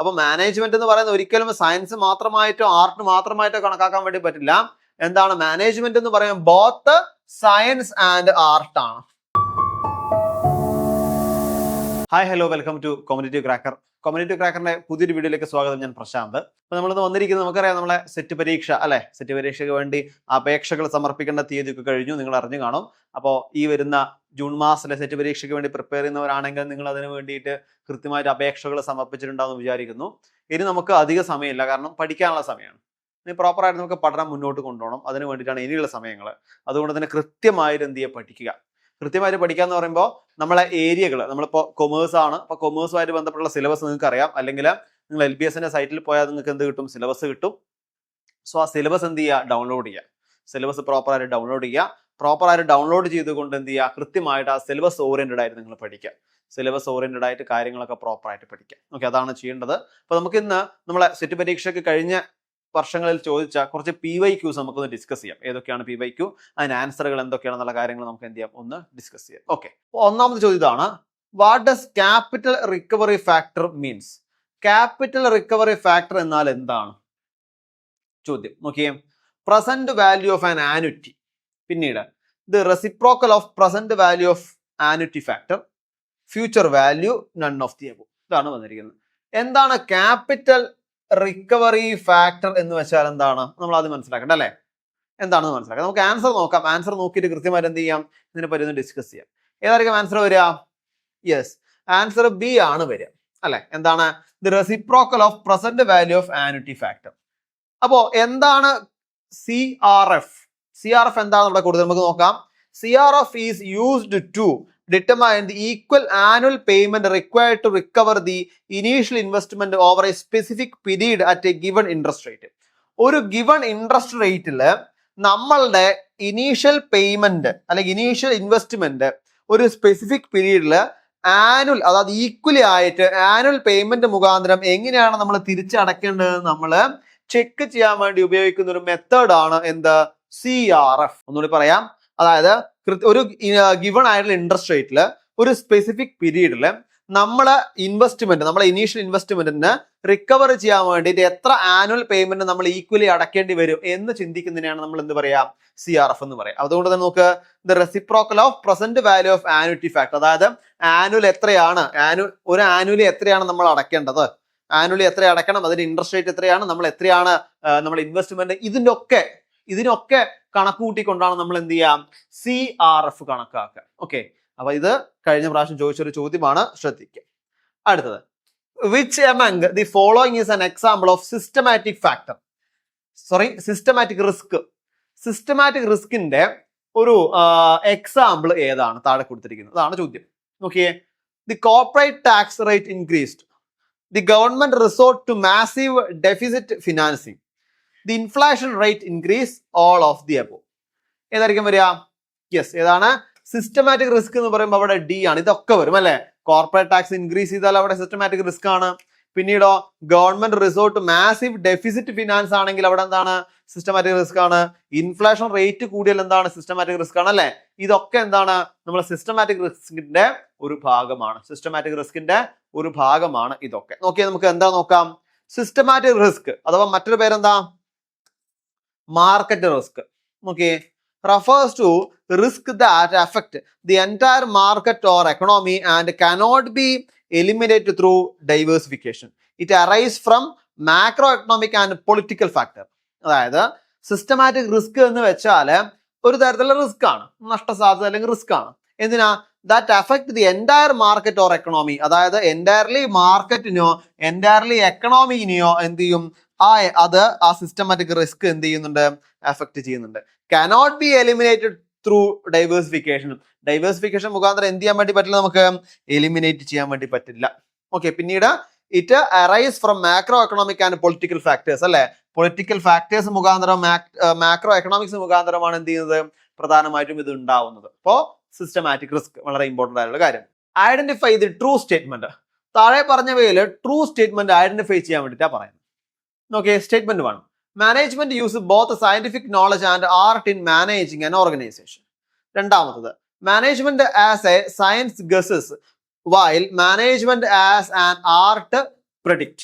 അപ്പൊ മാനേജ്മെന്റ് എന്ന് പറയുന്നത് ഒരിക്കലും സയൻസ് മാത്രമായിട്ടോ ആർട്ട് മാത്രമായിട്ടോ കണക്കാക്കാൻ വേണ്ടി പറ്റില്ല. എന്താണ് മാനേജ്മെന്റ് എന്ന് പറയുന്നത്? ബോത്ത് സയൻസ് ആൻഡ് ആർട്ട് ആണ്. Hi hello, welcome to competitive cracker. Competitive ക്രാക്കറിന്റെ പുതിയൊരു വീഡിയോയിലേക്ക് സ്വാഗതം. ഞാൻ പ്രശാന്ത്. അപ്പൊ നമ്മളിന്ന് വന്നിരിക്കുന്നത്, നമുക്കറിയാം, നമ്മളെ സെറ്റ് പരീക്ഷ അല്ലെ, സെറ്റ് പരീക്ഷയ്ക്ക് വേണ്ടി അപേക്ഷകൾ സമർപ്പിക്കേണ്ട തീയതിയൊക്കെ കഴിഞ്ഞു, നിങ്ങൾ അറിഞ്ഞു കാണും. അപ്പോൾ ഈ വരുന്ന ജൂൺ മാസത്തിലെ സെറ്റ് പരീക്ഷയ്ക്ക് വേണ്ടി പ്രിപ്പയർ ചെയ്യുന്നവരാണെങ്കിൽ നിങ്ങൾ അതിന് വേണ്ടിയിട്ട് കൃത്യമായിട്ട് അപേക്ഷകൾ സമർപ്പിച്ചിട്ടുണ്ടാവുമെന്ന് വിചാരിക്കുന്നു. ഇനി നമുക്ക് അധിക സമയമില്ല, കാരണം പഠിക്കാനുള്ള സമയമാണ്. ഇനി പ്രോപ്പറായിട്ട് നമുക്ക് പഠനം മുന്നോട്ട് കൊണ്ടുപോകണം. അതിന് വേണ്ടിയിട്ടാണ് ഇനിയുള്ള സമയങ്ങൾ. അതുകൊണ്ട് തന്നെ കൃത്യമായിട്ട് എന്ത് ചെയ്യുക, പഠിക്കുക. കൃത്യമായിട്ട് പഠിക്കുക എന്ന് പറയുമ്പോൾ നമ്മളെ ഏരിയകൾ, നമ്മളിപ്പോൾ കൊമേഴ്സ് ആണ്, അപ്പോൾ കൊമേഴ്സുമായിട്ട് ബന്ധപ്പെട്ടുള്ള സിലബസ് നിങ്ങൾക്ക് അറിയാം. അല്ലെങ്കിൽ നിങ്ങൾ LBSന്റെ സൈറ്റിൽ പോയാൽ നിങ്ങൾക്ക് എന്ത് കിട്ടും? സിലബസ് കിട്ടും. സോ ആ സിലബസ് എന്ത് ചെയ്യുക? ഡൗൺലോഡ് ചെയ്യുക. സിലബസ് പ്രോപ്പറായിട്ട് ഡൗൺലോഡ് ചെയ്യുക. പ്രോപ്പറായിട്ട് ഡൗൺലോഡ് ചെയ്തുകൊണ്ട് എന്ത് ചെയ്യുക? കൃത്യമായിട്ട് ആ സിലബസ് ഓറിയന്റഡ് ആയിട്ട് നിങ്ങൾ പഠിക്കുക. സിലബസ് ഓറിയന്റഡ് ആയിട്ട് കാര്യങ്ങളൊക്കെ പ്രോപ്പറായിട്ട് പഠിക്കുക. ഓക്കെ, അതാണ് ചെയ്യേണ്ടത്. അപ്പോൾ നമുക്ക് ഇന്ന് നമ്മളെ സെറ്റ് പരീക്ഷയ്ക്ക് കഴിഞ്ഞ വർഷങ്ങളിൽ ചോദിച്ച കുറച്ച് PYQs നമുക്കൊന്ന് ഡിസ്കസ് ചെയ്യാം. ഏതൊക്കെയാണ് PYQ, അതിന് ആൻസറുകൾ എന്തൊക്കെയാണെന്നുള്ള കാര്യങ്ങൾ നമുക്ക് എന്ത് ചെയ്യാം, ഒന്ന് ഡിസ്കസ് ചെയ്യാം. ഓക്കെ, ഒന്നാമത്തെ ചോദ്യം ഇതാണ്: what does capital recovery factor means? Capital recovery factor എന്നാൽ എന്താണ്? ചോദ്യം നോക്കിയേ. Present value of an annuity, പിന്നീട് the reciprocal of present value of annuity factor, future value, none of the above. ഇതാണ് വന്നിരിക്കുന്നത്. എന്താണ് ക്യാപിറ്റൽ റിക്കവറി ഫാക്ടർ എന്ന് വെച്ചാൽ എന്താണ്? നമ്മൾ അത് മനസ്സിലാക്കണ്ട അല്ലേ? എന്താണെന്ന് മനസ്സിലാക്കാം. നമുക്ക് ആൻസർ നോക്കാം. ആൻസർ നോക്കിയിട്ട് കൃത്യമായിട്ട് എന്ത് ചെയ്യാം, ഇതിനെ പറ്റി ഒന്ന് ഡിസ്കസ് ചെയ്യാം. ഏതായിരിക്കും ആൻസർ വരിക? യെസ്, ആൻസർ ബി ആണ് വരിക അല്ലെ. എന്താണ്? The reciprocal of present value of annuity factor. അപ്പോ എന്താണ് CRF? CRF എന്താണ് നമ്മുടെ കൂടുതൽ നമുക്ക് നോക്കാം. CRF is used to determine the equal annual payment required to recover the initial investment over a specific period at a given interest rate. ഒരു given interest റേറ്റിൽ നമ്മളുടെ ഇനീഷ്യൽ പേയ്മെന്റ് അല്ലെങ്കിൽ ഇനീഷ്യൽ ഇൻവെസ്റ്റ്മെന്റ് ഒരു സ്പെസിഫിക് പീരീഡിൽ annual, അതായത് equally ആയിട്ട് annual payment മുഖാന്തരം എങ്ങനെയാണ് നമ്മൾ തിരിച്ചടക്കേണ്ടത് നമ്മൾ ചെക്ക് ചെയ്യാൻ വേണ്ടി ഉപയോഗിക്കുന്ന ഒരു മെത്തേഡാണ് എന്ത്? CRF. ഒന്നുകൂടി പറയാം. അതായത് ഒരു ഗിവൺ ആയിട്ടുള്ള ഇൻട്രസ്റ്റ് റേറ്റിൽ ഒരു സ്പെസിഫിക് പീരീഡിൽ നമ്മളെ ഇൻവെസ്റ്റ്മെന്റ്, നമ്മളെ ഇനീഷ്യൽ ഇൻവെസ്റ്റ്മെന്റിന് റിക്കവർ ചെയ്യാൻ വേണ്ടിയിട്ട് എത്ര ആനുവൽ പേയ്മെന്റ് നമ്മൾ ഈക്വലി അടക്കേണ്ടി വരും എന്ന് ചിന്തിക്കുന്നതിനാണ് നമ്മൾ എന്ത് പറയാം? CRF എന്ന് പറയാം. അതുകൊണ്ട് തന്നെ നമുക്ക് the reciprocal of present value of annuity factor, അതായത് ആനുവൽ എത്രയാണ്, ഒരു ആനുവലി എത്രയാണ് നമ്മൾ അടക്കേണ്ടത്, ആനുവലി എത്ര അടക്കണം, അതിന്റെ ഇൻട്രസ്റ്റ് റേറ്റ് എത്രയാണ്, നമ്മൾ എത്രയാണ് നമ്മുടെ ഇൻവെസ്റ്റ്മെന്റ്, ഇതിനൊക്കെ കണക്ക് കൂട്ടിക്കൊണ്ടാണ് നമ്മൾ എന്ത് ചെയ്യാം? CRF കണക്കാക്കുക. ഓക്കെ, അപ്പൊ ഇത് കഴിഞ്ഞ പ്രാവശ്യം ചോദിച്ചൊരു ചോദ്യമാണ്, ശ്രദ്ധിക്കുക. അടുത്തത്, which among the following is an example of systematic risk? Systematic റിസ്കിന്റെ ഒരു എക്സാമ്പിൾ ഏതാണ്? താഴെ കൊടുത്തിരിക്കുന്നത് അതാണ് ചോദ്യം. നോക്കിയേ. The corporate tax rate increased, the government resort to massive deficit financing, the inflation rate increase, all of the above. ഏതായിരിക്കും വരിക? യെസ്, ഏതാണ്? സിസ്റ്റമാറ്റിക് റിസ്ക് എന്ന് പറയുമ്പോൾ അവിടെ D ആണ്. ഇതൊക്കെ വരും അല്ലെ. കോർപ്പറേറ്റ് ടാക്സ് ഇൻക്രീസ് ചെയ്താൽ അവിടെ സിസ്റ്റമാറ്റിക് റിസ്ക് ആണ്. പിന്നീടോ government resort massive deficit finance ആണെങ്കിൽ അവിടെ എന്താണ്? സിസ്റ്റമാറ്റിക് റിസ്ക് ആണ്. ഇൻഫ്ലേഷൻ റേറ്റ് കൂടിയാൽ എന്താണ്? സിസ്റ്റമാറ്റിക് റിസ്ക് ആണ് അല്ലെ. ഇതൊക്കെ എന്താണ്? നമ്മൾ സിസ്റ്റമാറ്റിക് റിസ്കിന്റെ ഒരു ഭാഗമാണ്. സിസ്റ്റമാറ്റിക് റിസ്കിന്റെ ഒരു ഭാഗമാണ് ഇതൊക്കെ. നോക്കിയാൽ നമുക്ക് എന്താ നോക്കാം. സിസ്റ്റമാറ്റിക് റിസ്ക് അഥവാ മറ്റൊരു പേരെന്താ? Market risk. നോക്കിയേ. refers to risk that affect the entire market or economy and cannot be eliminated through diversification. It arises from macroeconomic and political factor. അതായത് സിസ്റ്റമാറ്റിക് റിസ്ക് എന്ന് വെച്ചാൽ ഒരു തരത്തിലുള്ള റിസ്ക് ആണ്, നഷ്ടസാധ്യത അല്ലെങ്കിൽ റിസ്ക് ആണ്. എന്തിനാ? That affect the entire market or economy, അതായത് എൻറ്റയർലി മാർക്കറ്റിനെയോ എൻറ്റയർലി എക്കണോമിനെയോ എന്ത് ചെയ്യും? അത് ആ സിസ്റ്റമാറ്റിക് റിസ്ക് എന്ത് ചെയ്യുന്നുണ്ട്? അഫക്ട് ചെയ്യുന്നുണ്ട്. cannot be eliminated through diversification. Diversification മുഖാന്തരം എന്ത് ചെയ്യാൻ വേണ്ടി പറ്റില്ല? നമുക്ക് എലിമിനേറ്റ് ചെയ്യാൻ വേണ്ടി പറ്റില്ല. ഓക്കെ, പിന്നീട് it arise from macro economic and political factors അല്ലെ. പൊളിറ്റിക്കൽ ഫാക്ടേഴ്സ് മുഖാന്തരം, മാക്രോ എക്കണോമിക്സ് മുഖാന്തരമാണ് എന്ത് ചെയ്യുന്നത്? പ്രധാനമായിട്ടും ഇത് ഉണ്ടാവുന്നത്. അപ്പോ സിസ്റ്റമാറ്റിക് റിസ്ക് വളരെ ഇമ്പോർട്ടന്റ് ആയിട്ടുള്ള കാര്യം. Identify the true statement. താഴെ പറഞ്ഞവയിൽ ട്രൂ സ്റ്റേറ്റ്മെന്റ് ഐഡന്റിഫൈ ചെയ്യാൻ വേണ്ടിയിട്ടാണ് പറയുന്നത്. Okay, statement 1. Management uses both scientific knowledge and art in managing an organization. രണ്ടാമത്തത്, management as a science guesses while management as an art predict.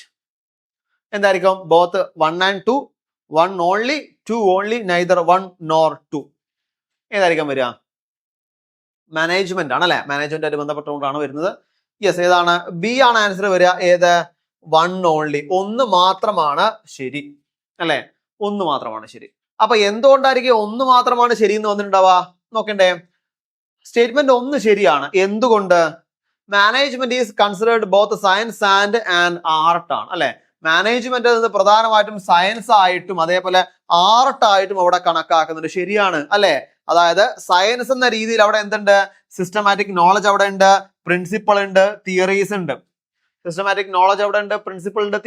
എന്തായിരിക്കും? Both 1 and 2, 1 only, 2 only, neither 1 nor 2. ഏതായിരിക്കും വരിക? Management ആണ് അല്ലെ? Management ആയിട്ട് ബന്ധപ്പെട്ടുകൊണ്ടാണ് വരുന്നത്. Yes, ഏതാണ്? B ആണ് ആൻസർ വരിക. ഏത്? 1 only, ഒന്ന് മാത്രമാണ് ശരി അല്ലെ? ഒന്ന് മാത്രമാണ് ശരി. അപ്പൊ എന്തുകൊണ്ടായിരിക്കും ഒന്ന് മാത്രമാണ് ശരി എന്ന് വന്നിട്ടുണ്ടാവുക? നോക്കണ്ടേ? സ്റ്റേറ്റ്മെന്റ് ഒന്ന് ശരിയാണ്. എന്തുകൊണ്ട്? Management is considered both science and art ആണ് അല്ലെ? മാനേജ്മെന്റ് എന്നത് പ്രധാനമായിട്ടും സയൻസ് ആയിട്ടും അതേപോലെ ആർട്ട് ആയിട്ടും അവിടെ കണക്കാക്കുന്നുണ്ട്. ശരിയാണ് അല്ലെ? അതായത് സയൻസ് എന്ന രീതിയിൽ അവിടെ എന്തുണ്ട്? സിസ്റ്റമാറ്റിക് നോളജ് അവിടെ ഉണ്ട്, പ്രിൻസിപ്പിൾ ഉണ്ട്, തിയറീസ് ഉണ്ട്. സിസ്റ്റമാറ്റിക് നോളജ് അവിടെ ഉണ്ട്, പ്രിൻസിപ്പിൾ ഉണ്ട്,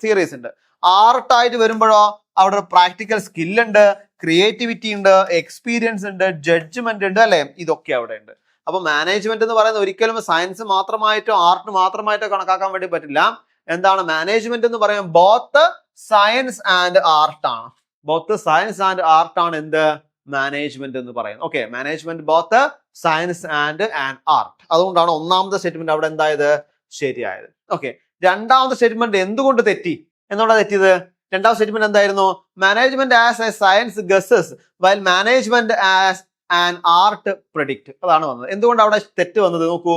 തിയറീസ് ഉണ്ട്. ആർട്ട് ആയിട്ട് വരുമ്പോഴോ അവിടെ പ്രാക്ടിക്കൽ സ്കിൽ ഉണ്ട്, ക്രിയേറ്റിവിറ്റി ഉണ്ട്, എക്സ്പീരിയൻസ് ഉണ്ട്, ജഡ്ജ്മെന്റ് ഉണ്ട് അല്ലെ? ഇതൊക്കെ അവിടെ ഉണ്ട്. അപ്പൊ മാനേജ്മെന്റ് എന്ന് പറയുന്നത് ഒരിക്കലും സയൻസ് മാത്രമായിട്ടോ ആർട്ട് മാത്രമായിട്ടോ കണക്കാക്കാൻ വേണ്ടി പറ്റില്ല. എന്താണ് മാനേജ്മെന്റ് എന്ന് പറയുന്നത്? ബോത്ത് സയൻസ് ആൻഡ് ആർട്ട് ആണ്. ബോത്ത് സയൻസ് ആൻഡ് ആർട്ട് ആണ് എന്ത്? മാനേജ്മെന്റ് എന്ന് പറയുന്നത്. Okay, management both science and art. അതുകൊണ്ടാണ് ഒന്നാമത്തെ സ്റ്റേറ്റ്മെന്റ് അവിടെ എന്തായത്? ശരിയായത്. ഓക്കെ, രണ്ടാമത്തെ സ്റ്റേറ്റ്മെന്റ് എന്തുകൊണ്ട് തെറ്റി? എന്തുകൊണ്ടാണ് തെറ്റിയത്? രണ്ടാമത്തെ സ്റ്റേറ്റ്മെന്റ് എന്തായിരുന്നു? Management as a science guesses while management as an art predict. അതാണ് വന്നത്. എന്തുകൊണ്ട് അവിടെ തെറ്റ് വന്നത്? നോക്കൂ,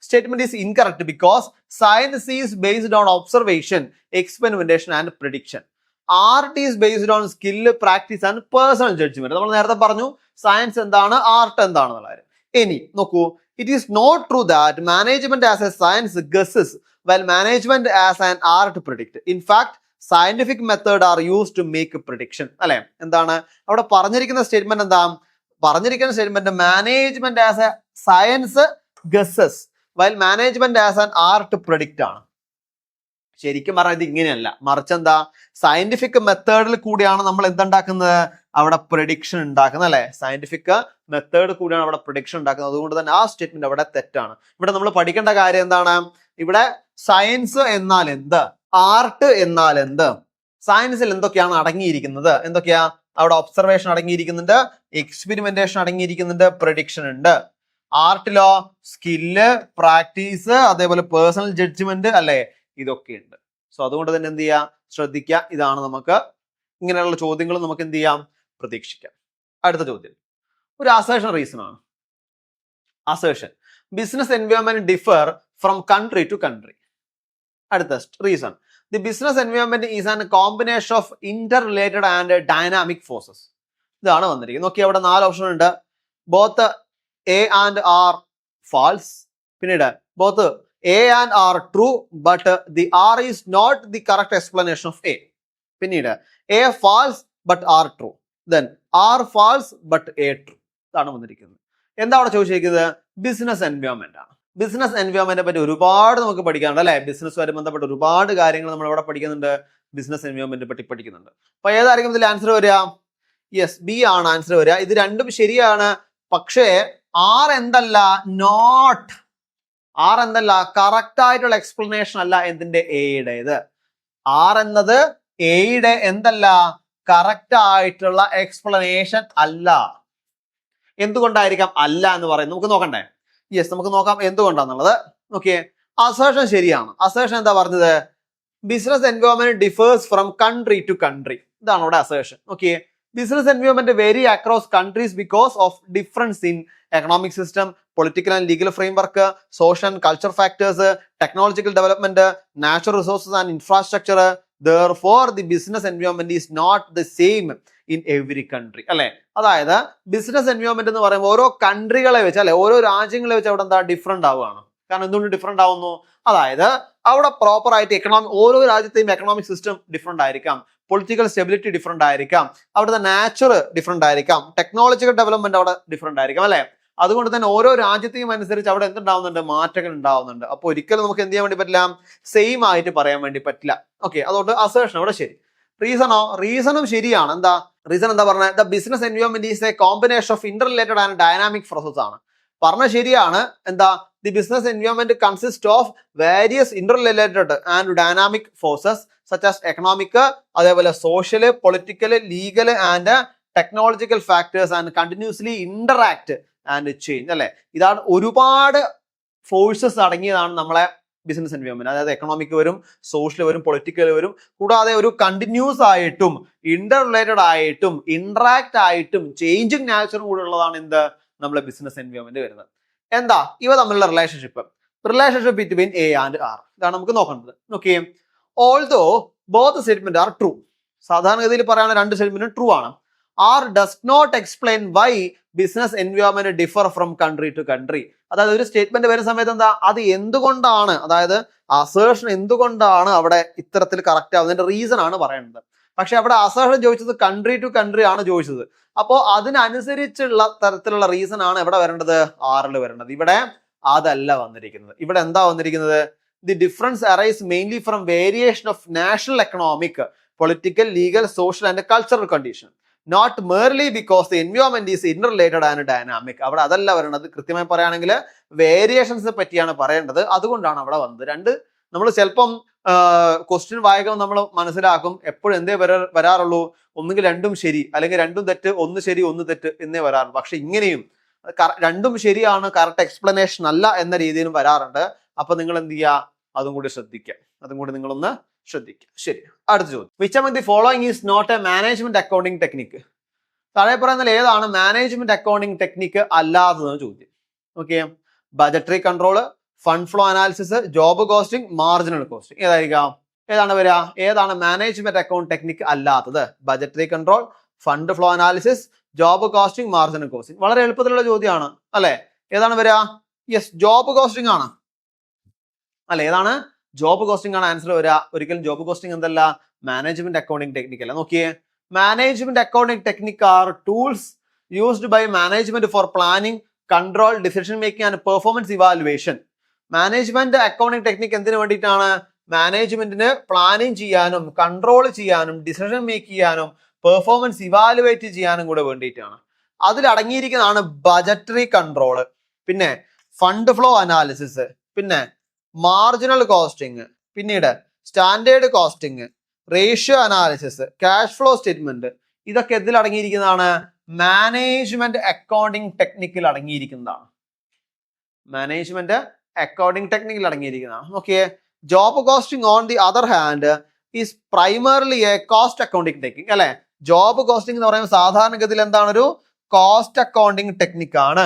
statement is incorrect because science is based on observation, experimentation and prediction. Art is based on skill, practice and personal judgement. നമ്മൾ നേരത്തെ പറഞ്ഞു സയൻസ് എന്താണ്, ആർട്ട് എന്താണെന്നുള്ള കാര്യം. ഇനി നോക്കൂ, it is not true that management as a science guesses while management as an art predict. In fact, scientific method are used to make a prediction. അല്ലെ? എന്താണ് അവിടെ പറഞ്ഞിരിക്കുന്ന സ്റ്റേറ്റ്മെന്റ്? എന്താ പറഞ്ഞിരിക്കുന്ന statement? Management as a science guesses while management as an art predict ആണ്. ശരിക്കും പറഞ്ഞാൽ ഇത് ഇങ്ങനെയല്ല, മറിച്ച് എന്താ? സയന്റിഫിക് മെത്തേഡിൽ കൂടിയാണ് നമ്മൾ എന്തുണ്ടാക്കുന്നത്? അവിടെ പ്രഡിക്ഷൻ ഉണ്ടാക്കുന്നത് അല്ലെ? സയന്റിഫിക് മെത്തേഡ് കൂടിയാണ് അവിടെ പ്രഡിക്ഷൻ ഉണ്ടാക്കുന്നത്. അതുകൊണ്ട് തന്നെ ആ സ്റ്റേറ്റ്മെന്റ് അവിടെ തെറ്റാണ്. ഇവിടെ നമ്മൾ പഠിക്കേണ്ട കാര്യം എന്താണ്? ഇവിടെ സയൻസ് എന്നാൽ എന്ത്, ആർട്ട് എന്നാൽ എന്ത്, സയൻസിൽ എന്തൊക്കെയാണ് അടങ്ങിയിരിക്കുന്നത്? എന്തൊക്കെയാ അവിടെ? ഒബ്സർവേഷൻ അടങ്ങിയിരിക്കുന്നുണ്ട്, എക്സ്പെരിമെന്റേഷൻ അടങ്ങിയിരിക്കുന്നുണ്ട്, പ്രഡിക്ഷൻ ഉണ്ട്. ആർട്ടിലോ സ്കില്ല്, പ്രാക്ടീസ്, അതേപോലെ പേഴ്സണൽ ജഡ്ജ്മെന്റ് അല്ലെ? ഇതൊക്കെ ഉണ്ട്. സോ അതുകൊണ്ട് തന്നെ എന്ത് ചെയ്യാം? ശ്രദ്ധിക്കുക. ഇതാണ് നമുക്ക് ഇങ്ങനെയുള്ള ചോദ്യങ്ങൾ നമുക്ക് എന്ത് ചെയ്യാം? പ്രതീക്ഷിക്കാം. അടുത്ത ചോദ്യം ഒരു അസേഷൻ റീസൺ ആണ്. Assertion: business environment differ from country to country. അടുത്ത reason: the business environment is an combination of interrelated and dynamic forces. ഇതാണ് വന്നിരിക്കുന്നത്. നോക്കി, അവിടെ 4 ഓപ്ഷൻ ഉണ്ട്. Both A and R false. പിന്നീട് both A and R true but the R is not the correct explanation of A. പിന്നീട് A false but R true. Then R false but A true. ഇതാണ് വന്നിരിക്കുന്നത്. എന്താ അവിടെ ചോദിച്ചിരിക്കുന്നത്? Business environment ആണ്. Business എൻവയോൺമെന്റിനെ പറ്റി ഒരുപാട് നമുക്ക് പഠിക്കാനുണ്ട് അല്ലെ? ബിസിനസ്സുമായി ബന്ധപ്പെട്ട ഒരുപാട് കാര്യങ്ങൾ നമ്മൾ ഇവിടെ പഠിക്കുന്നുണ്ട്. ബിസിനസ് എൻവയോൺമെന്റിനെ പറ്റി പഠിക്കുന്നുണ്ട്. അപ്പൊ ഏതായിരിക്കും ഇതിൽ ആൻസർ വരിക? യെസ്, ബി ആണ് ആൻസർ വരിക. ഇത് രണ്ടും ശരിയാണ്. പക്ഷേ ആർ എന്തല്ല? നോട്ട്. ആർ എന്തല്ല? കറക്റ്റ് ആയിട്ടുള്ള എക്സ്പ്ലനേഷൻ അല്ല എന്തിന്റെ? എയുടേത്. ആർ എന്നത് എയുടെ എന്തല്ല? കറക്റ്റ് ആയിട്ടുള്ള എക്സ്പ്ലനേഷൻ അല്ല. എന്തുകൊണ്ടായിരിക്കാം അല്ല എന്ന് പറയുന്നത്? നമുക്ക് നോക്കണ്ടേ? യെസ്, നമുക്ക് നോക്കാം എന്തുകൊണ്ടാന്നുള്ളത്. ഓക്കെ, അസേഷൻ ശരിയാണ്. അസേഷൻ എന്താ പറഞ്ഞത്? Business environment differs from country to country. ഇതാണ് ഇവിടെ assertion. Okay, business environment vary across countries because of difference in economic system, political and legal framework, social and culture factors, technological development, natural resources and infrastructure. Therefore, the business environment is not the same in every country. അല്ലെ? അതായത് business environment എന്ന് പറയുമ്പോൾ ഓരോ കൺട്രികളെ വെച്ച് അല്ലെ, ഓരോ രാജ്യങ്ങളെ വെച്ച് അവിടെ എന്താ ഡിഫറെന്റ് ആവുകയാണ്. കാരണം എന്തുകൊണ്ട് ഡിഫറെന്റ് ആവുന്നു? അതായത് അവിടെ പ്രോപ്പർ ആയിട്ട് ഓരോ രാജ്യത്തെയും എക്കണോമിക് സിസ്റ്റം ഡിഫറെന്റ് ആയിരിക്കാം, പൊളിറ്റിക്കൽ സ്റ്റെബിലിറ്റി ഡിഫറെന്റ് ആയിരിക്കാം, അവിടുത്തെ നാച്ചർ ഡിഫറെന്റ് ആയിരിക്കാം, ടെക്നോളജിക്കൽ ഡെവലപ്മെന്റ് അവിടെ ഡിഫറെന്റ് ആയിരിക്കാം അല്ലെ? അതുകൊണ്ട് തന്നെ ഓരോ രാജ്യത്തെയും അനുസരിച്ച് അവിടെ എന്തുണ്ടാവുന്നുണ്ട്? മാറ്റങ്ങൾ ഉണ്ടാവുന്നുണ്ട്. അപ്പോൾ ഒരിക്കലും നമുക്ക് എന്ത് ചെയ്യാൻ വേണ്ടി പറ്റില്ല? സെയിം ആയിട്ട് പറയാൻ വേണ്ടി പറ്റില്ല. ഓക്കെ, അതുകൊണ്ട് അസേഷൻ അവിടെ ശരി. റീസണോ? റീസണും ശരിയാണ്. എന്താ റീസൺ? എന്താ പറഞ്ഞത്? The business environment is a combination of interrelated and dynamic process ആണ്. പറഞ്ഞ ശരിയാണ്. എന്താ? The business environment consist of various interrelated and dynamic forces such as economic, അതേപോലെ social, political, legal and technological factors and continuously interact and change അല്ലെ? ഇതാണ് ഒരുപാട് forces അടങ്ങിയതാണ് നമ്മളെ ബിസിനസ് എൻവയോൺമെന്റ്, അതായത് എക്കണോമിക് വരും, സോഷ്യൽ വരും, പൊളിറ്റിക്കൽ വരും, കൂടാതെ ഒരു കണ്ടിന്യൂസ് ആയിട്ടും ഇന്റർ റിലേറ്റഡ് ആയിട്ടും ഇന്ററാക്ട് ആയിട്ടും ചേഞ്ചിങ് നാച്ചറും കൂടെ ഉള്ളതാണ് എന്ത് നമ്മളെ ബിസിനസ് എൻവയോൺമെന്റ് വരുന്നത്. എന്താ ഇവ തമ്മിലുള്ള relationship between A and R, ഇതാണ് നമുക്ക് നോക്കേണ്ടത്. Okay, although both statement are true, സാധാരണഗതിയിൽ പറയുകയാണെങ്കിൽ രണ്ട് സ്റ്റേറ്റ്മെന്റും ട്രൂ ആണ്. R does not explain why business environment differ from country to country. അതായത് ഒരു സ്റ്റേറ്റ്മെന്റ് വരുന്ന സമയത്ത് എന്താ അത് എന്തുകൊണ്ടാണ്, അതായത് അസേർഷൻ എന്തുകൊണ്ടാണ് അവിടെ ഇത്തരത്തിൽ കറക്റ്റ് ആവുന്നതിന്റെ റീസൺ ആണ് പറയുന്നത്. പക്ഷെ അവിടെ അസേർഷൻ ചോദിച്ചത് കൺട്രി ടു കൺട്രി ആണ് ചോദിച്ചത്. അപ്പോൾ അതിനനുസരിച്ചുള്ള തരത്തിലുള്ള റീസൺ ആണ് എവിടെ വരേണ്ടത്, ആറിൽ വരേണ്ടത്. ഇവിടെ അതല്ല വന്നിരിക്കുന്നത്. ഇവിടെ എന്താ വന്നിരിക്കുന്നത്, the difference arise mainly from variation of national economic, political, legal, social and cultural condition, not merely because the environment is interrelated and dynamic. അവിടെ അതല്ല വരേണ്ടത്. കൃത്യമായി പറയുകയാണെങ്കിൽ വേരിയേഷൻസ് പറ്റിയാണ് പറയേണ്ടത്. അതുകൊണ്ടാണ് അവിടെ വന്നത്. രണ്ട് നമ്മൾ ചിലപ്പം ക്വസ്റ്റ്യൻ വായിക്കുമ്പോൾ നമ്മൾ മനസ്സിലാക്കും എപ്പോഴും എന്തേ വരാറുള്ളൂ, ഒന്നുകിൽ രണ്ടും ശരി, അല്ലെങ്കിൽ രണ്ടും തെറ്റ്, ഒന്ന് ശരി ഒന്ന് തെറ്റ് എന്നേ വരാറുള്ളൂ. പക്ഷെ ഇങ്ങനെയും രണ്ടും ശരിയാണ്, കറക്റ്റ് എക്സ്പ്ലനേഷൻ അല്ല എന്ന രീതിയിലും വരാറുണ്ട്. അപ്പൊ നിങ്ങൾ എന്ത് ചെയ്യുക, അതും കൂടി ശ്രദ്ധിക്കുക, അതും കൂടി നിങ്ങളൊന്ന് ശ്രദ്ധിക്കുക. ശരി, അടുത്ത ചോദ്യം. Which among the following is not a management accounting technique? താഴെ പറയുന്നതിൽ ഏതാണ് മാനേജ്മെന്റ് അക്കൗണ്ടിംഗ് ടെക്നിക്ക് അല്ലാത്തത് ചോദ്യം. Okay, budgetary control, fund flow analysis, job costing, marginal costing. ഏതാണ് വരിക? ഏതാണ് മാനേജ്മെന്റ് അക്കൗണ്ട് ടെക്നിക്ക് അല്ലാത്തത്? Budgetary control, fund flow analysis, job costing, marginal costing. വളരെ എളുപ്പത്തിലുള്ള ചോദ്യമാണ് അല്ലെ. ഏതാണ് വരിക? യെസ്, ജോബ് കോസ്റ്റിംഗ് ആണ് അല്ലെ. ഏതാണ്? ജോബ് കോസ്റ്റിംഗ് ആണ് ആൻസർ വരിക. ഒരിക്കലും ജോബ് കോസ്റ്റിംഗ് എന്തല്ല, മാനേജ്മെന്റ് അക്കൗണ്ടിംഗ് ടെക്നിക്ക് അല്ല. നോക്കിയേ, management accounting technique are tools used by management for planning, control, decision making and performance evaluation. Management accounting technique എന്തിനു വേണ്ടിയിട്ടാണ്? മാനേജ്മെന്റിന് പ്ലാനിങ് ചെയ്യാനും കൺട്രോൾ ചെയ്യാനും ഡിസിഷൻ മേക്ക് ചെയ്യാനും പെർഫോമൻസ് ഇവാലുവേറ്റ് ചെയ്യാനും കൂടെ വേണ്ടിയിട്ടാണ്. അതിൽ അടങ്ങിയിരിക്കുന്നതാണ് ബജറ്ററി കൺട്രോള്, പിന്നെ ഫണ്ട് ഫ്ലോ അനാലിസിസ്, പിന്നെ മാർജിനൽ കോസ്റ്റിംഗ്, പിന്നീട് standard costing, ratio analysis, cash flow statement. ഇതൊക്കെ ഇതിൽ അടങ്ങിയിരിക്കുന്നതാണ്? മാനേജ്മെന്റ് അക്കൗണ്ടിംഗ് ടെക്നിക്കിൽ അടങ്ങിയിരിക്കുന്നതാണ്. മാനേജ്മെന്റ് അക്കൗണ്ടിംഗ് ടെക്നിക്കിൽ അടങ്ങിയിരിക്കുന്നതാണ്. നോക്കിയേ, job costing on the other hand is primarily a cost accounting technique അല്ലെ. ജോബ് കോസ്റ്റിംഗ് എന്ന് പറയുമ്പോൾ സാധാരണഗതിയിൽ എന്താണ്? ഒരു കോസ്റ്റ് അക്കൗണ്ടിംഗ് ടെക്നിക് ആണ്.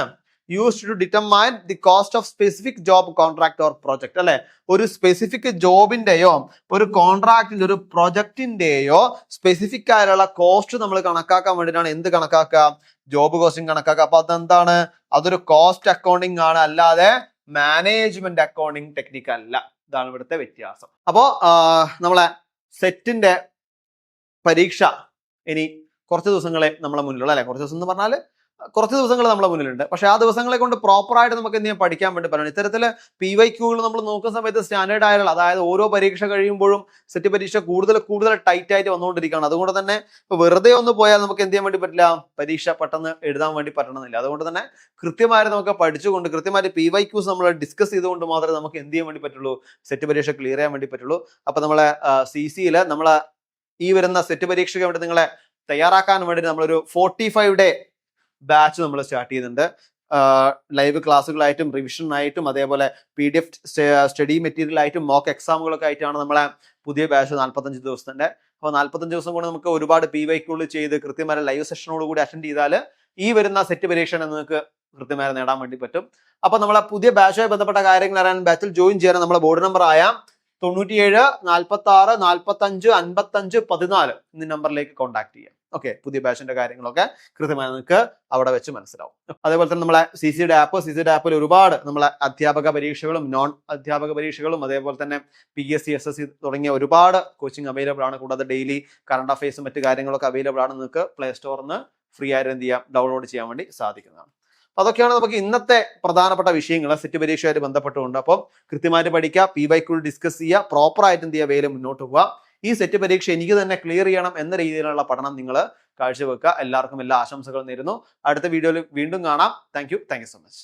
Used to determine the cost of specific job contract or project അല്ലെ. ഒരു സ്പെസിഫിക് ജോബിന്റെയോ ഒരു കോൺട്രാക്ടിന്റെ ഒരു പ്രൊജക്ടിന്റെയോ സ്പെസിഫിക് ആയിട്ടുള്ള കോസ്റ്റ് നമ്മൾ കണക്കാക്കാൻ വേണ്ടിയിട്ടാണ് എന്ത് കണക്കാക്കുക? ജോബ് കോസ്റ്റിംഗ് കണക്കാക്കുക. അപ്പൊ അതെന്താണ്? അതൊരു കോസ്റ്റ് അക്കൗണ്ടിംഗ് ആണ്, അല്ലാതെ മാനേജ്മെന്റ് അക്കൗണ്ടിംഗ് ടെക്നിക്ക് അല്ല. ഇതാണ് ഇവിടുത്തെ വ്യത്യാസം. അപ്പോ നമ്മളെ സെറ്റിന്റെ പരീക്ഷ ഇനി കുറച്ച് ദിവസങ്ങളെ നമ്മളെ മുന്നിലുള്ള അല്ലെ. കുറച്ച് ദിവസം എന്ന് പറഞ്ഞാൽ കുറച്ച് ദിവസങ്ങൾ നമ്മളെ മുന്നിലുണ്ട്. പക്ഷെ ആ ദിവസങ്ങളെ കൊണ്ട് പ്രോപ്പറായിട്ട് നമുക്ക് എന്ത് ചെയ്യാൻ പഠിക്കാൻ വേണ്ടി പറയണം. ഇത്തരത്തില് PYQകൾ നമ്മൾ നോക്കുന്ന സമയത്ത് സ്റ്റാൻഡേർഡ് ആയിട്ടുള്ള, അതായത് ഓരോ പരീക്ഷ കഴിയുമ്പോഴും സെറ്റ് പരീക്ഷ കൂടുതൽ ടൈറ്റ് ആയിട്ട് വന്നുകൊണ്ടിരിക്കുകയാണ്. അതുകൊണ്ട് തന്നെ ഇപ്പൊ വെറുതെ ഒന്ന് പോയാൽ നമുക്ക് എന്ത് ചെയ്യാൻ വേണ്ടി പറ്റില്ല, പരീക്ഷ പെട്ടെന്ന് എഴുതാൻ വേണ്ടി പറ്റണമെന്നില്ല. അതുകൊണ്ട് തന്നെ കൃത്യമായിട്ട് നമുക്ക് പഠിച്ചുകൊണ്ട് കൃത്യമായിട്ട് PYQs നമ്മൾ ഡിസ്കസ് ചെയ്തുകൊണ്ട് മാത്രമേ നമുക്ക് എന്ത് ചെയ്യാൻ വേണ്ടി പറ്റുള്ളൂ, സെറ്റ് പരീക്ഷ ക്ലിയർ ചെയ്യാൻ വേണ്ടി പറ്റുള്ളൂ. അപ്പൊ നമ്മളെ CCയിൽ നമ്മളെ ഈ വരുന്ന സെറ്റ് പരീക്ഷയ്ക്ക് വേണ്ടി നിങ്ങളെ തയ്യാറാക്കാൻ വേണ്ടി നമ്മളൊരു 45 ഡേ ബാച്ച് നമ്മൾ സ്റ്റാർട്ട് ചെയ്യുന്നുണ്ട്. ലൈവ് ക്ലാസ്സുകളായിട്ടും റിവിഷനായിട്ടും അതേപോലെ PDF സ്റ്റഡി മെറ്റീരിയൽ ആയിട്ടും മോക്ക് എക്സാമുകളൊക്കെ ആയിട്ടാണ് നമ്മളെ പുതിയ ബാച്ച് 45 ദിവസത്തിന്റെ. അപ്പോൾ 45 ദിവസം കൊണ്ട് നമുക്ക് ഒരുപാട് PYQകൾ ചെയ്ത് കൃത്യമായ ലൈവ് സെഷനോട് കൂടി അറ്റൻഡ് ചെയ്താൽ ഈ വരുന്ന സെറ്റ് പരീക്ഷ നിങ്ങൾക്ക് കൃത്യമായി നേടാൻ വേണ്ടി പറ്റും. അപ്പൊ നമ്മളെ പുതിയ ബാച്ചുമായി ബന്ധപ്പെട്ട കാര്യങ്ങൾ അറിയാൻ ബാച്ചിൽ ജോയിൻ ചെയ്യാൻ നമ്മളെ ബോർഡ് നമ്പർ ആയ 97 46 45 55 14 എന്നീ നമ്പറിലേക്ക് കോൺടാക്ട് ചെയ്യാം. ഓക്കെ, പുതിയ ബാച്ചിന്റെ കാര്യങ്ങളൊക്കെ കൃത്യമായി നിങ്ങൾക്ക് അവിടെ വെച്ച് മനസ്സിലാവും. അതേപോലെ തന്നെ നമ്മളെ CCയുടെ ആപ്പിൽ ഒരുപാട് നമ്മളെ അധ്യാപക പരീക്ഷകളും നോൺ അധ്യാപക പരീക്ഷകളും അതേപോലെ തന്നെ PSC SSC തുടങ്ങിയ ഒരുപാട് കോച്ചിങ് അവൈലബിൾ ആണ്. കൂടാതെ ഡെയിലി കറണ്ട് അഫയേഴ്സും മറ്റു കാര്യങ്ങളൊക്കെ അവൈലബിൾ ആണ്. നിങ്ങൾക്ക് പ്ലേ സ്റ്റോറിൽ നിന്ന് ഫ്രീ ആയിട്ട് എന്ത് ചെയ്യാം, ഡൗൺലോഡ് ചെയ്യാൻ വേണ്ടി സാധിക്കുന്നതാണ്. അതൊക്കെയാണ് നമുക്ക് ഇന്നത്തെ പ്രധാനപ്പെട്ട വിഷയങ്ങൾ സെറ്റ് പരീക്ഷയായിട്ട് ബന്ധപ്പെട്ടുകൊണ്ട്. അപ്പം കൃത്യമായിട്ട് പഠിക്കുക, PYQ ഡിസ്കസ് ചെയ്യുക, പ്രോപ്പറായിട്ട് എന്ത് ചെയ്യുക, വേല മുന്നോട്ട് പോവുക. ഈ സെറ്റ് പരീക്ഷ എനിക്ക് തന്നെ ക്ലിയർ ചെയ്യണം എന്ന രീതിയിലുള്ള പഠനം നിങ്ങൾ കാഴ്ചവെക്കുക. എല്ലാവർക്കും എല്ലാ ആശംസകളും നേരുന്നു. അടുത്ത വീഡിയോയിൽ വീണ്ടും കാണാം. Thank you so much.